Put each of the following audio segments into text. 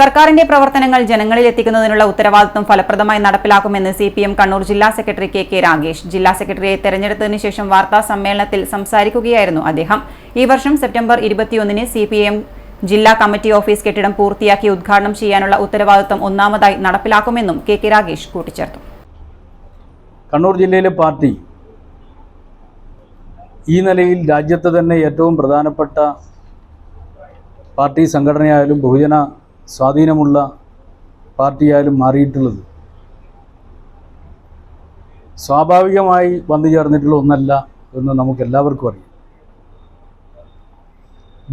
സർക്കാരിന്റെ പ്രവർത്തനങ്ങൾ ജനങ്ങളിൽ എത്തിക്കുന്നതിനുള്ള ഉത്തരവാദിത്വം ഫലപ്രദമായി നടപ്പിലാക്കുമെന്ന് സിപിഎം കണ്ണൂർ ജില്ലാ സെക്രട്ടറി കെ രാഗേഷ്. ജില്ലാ സെക്രട്ടറിയെ തെരഞ്ഞെടുത്തതിനു ശേഷം വാർത്താ സമ്മേളനത്തിൽ സംസാരിക്കുകയായിരുന്നു അദ്ദേഹം. ഈ വർഷം സെപ്റ്റംബർ 21-ന് സിപിഎം ജില്ലാ കമ്മിറ്റി ഓഫീസ് കെട്ടിടം പൂർത്തിയാക്കി ഉദ്ഘാടനം ചെയ്യാനുള്ള ഉത്തരവാദിത്വം ഒന്നാമതായി നടപ്പിലാക്കുമെന്നും കെ രാഗേഷ് കൂട്ടിച്ചേർത്തു. കണ്ണൂർ ജില്ലയിലെ പാർട്ടി ഈ നിലയിൽ രാജ്യത്തെ തന്നെ ഏറ്റവും പ്രധാനപ്പെട്ട പാർട്ടി സംഘടനയായാലും ബഹുജന സ്വാധീനമുള്ള പാർട്ടിയായാലും മാറിയിട്ടുള്ളത് സ്വാഭാവികമായി വന്നു ചേർന്നിട്ടുള്ള ഒന്നല്ല എന്ന് നമുക്കെല്ലാവർക്കും അറിയാം.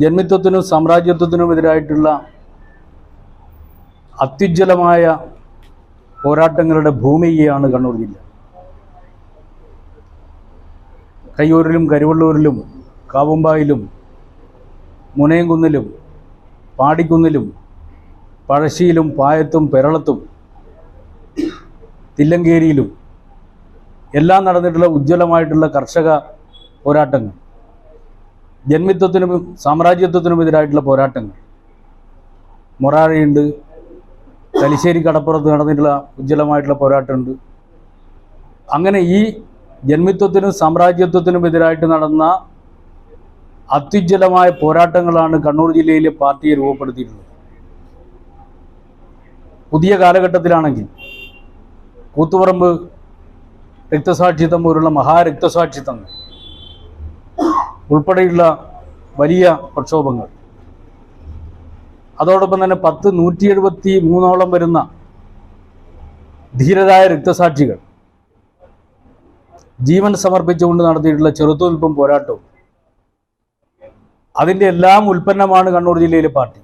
ജന്മിത്വത്തിനും സാമ്രാജ്യത്വത്തിനും എതിരായിട്ടുള്ള അത്യുജ്വലമായ പോരാട്ടങ്ങളുടെ ഭൂമികയാണ് കണ്ണൂർ ജില്ല. കയ്യൂരിലും കരുവള്ളൂരിലും കാവുമ്പായിലും മുനയംകുന്നിലും പാടിക്കുന്നിലും പഴശ്ശിയിലും പായത്തും പെരളത്തും തില്ലങ്കേരിയിലും എല്ലാം നടന്നിട്ടുള്ള ഉജ്ജ്വലമായിട്ടുള്ള കർഷക പോരാട്ടങ്ങൾ, ജന്മിത്വത്തിനും സാമ്രാജ്യത്വത്തിനും എതിരായിട്ടുള്ള പോരാട്ടങ്ങൾ, മൊറാഴയുണ്ട്, തലശ്ശേരി കടപ്പുറത്ത് നടന്നിട്ടുള്ള ഉജ്ജ്വലമായിട്ടുള്ള പോരാട്ടമുണ്ട്. അങ്ങനെ ഈ ജന്മിത്വത്തിനും സാമ്രാജ്യത്വത്തിനും എതിരായിട്ട് നടന്ന അത്യുജ്വലമായ പോരാട്ടങ്ങളാണ് കണ്ണൂർ ജില്ലയിലെ പാർട്ടിയെ രൂപപ്പെടുത്തിയിട്ടുള്ളത്. പുതിയ കാലഘട്ടത്തിലാണെങ്കിൽ കൂത്തുപറമ്പ് രക്തസാക്ഷിത്വം പോലുള്ള മഹാരക്തസാക്ഷിത്വങ്ങൾ ഉൾപ്പെടെയുള്ള വലിയ പ്രക്ഷോഭങ്ങൾ, അതോടൊപ്പം തന്നെ 173 വരുന്ന ധീരരായ രക്തസാക്ഷികൾ ജീവൻ സമർപ്പിച്ചുകൊണ്ട് നടത്തിയിട്ടുള്ള ചെറുത്തുനിൽപ്പും പോരാട്ടവും, അതിൻ്റെ എല്ലാം ഉൽപ്പന്നമാണ് കണ്ണൂർ ജില്ലയിലെ പാർട്ടി.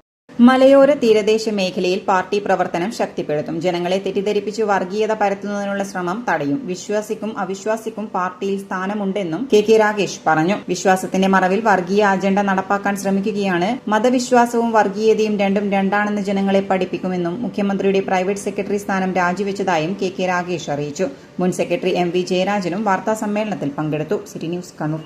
മലയോര തീരദേശ മേഖലയിൽ പാർട്ടി പ്രവർത്തനം ശക്തിപ്പെടുത്തും. ജനങ്ങളെ തെറ്റിദ്ധരിപ്പിച്ച് വർഗീയത പരത്തുന്നതിനുള്ള ശ്രമം തടയും. വിശ്വാസിക്കും അവിശ്വാസിക്കും പാർട്ടിയിൽ സ്ഥാനമുണ്ടെന്നും കെ രാഗേഷ് പറഞ്ഞു. വിശ്വാസത്തിന്റെ മറവിൽ വർഗീയ അജണ്ട നടപ്പാക്കാൻ ശ്രമിക്കുകയാണ്. മതവിശ്വാസവും വർഗീയതയും രണ്ടും രണ്ടാണെന്ന് ജനങ്ങളെ പഠിപ്പിക്കുമെന്നും മുഖ്യമന്ത്രിയുടെ പ്രൈവറ്റ് സെക്രട്ടറി സ്ഥാനം രാജിവെച്ചതായും കെ രാഗേഷ് അറിയിച്ചു. മുൻ സെക്രട്ടറി MV ജയരാജനും വാർത്താ സമ്മേളനത്തിൽ പങ്കെടുത്തു. City news Kannur.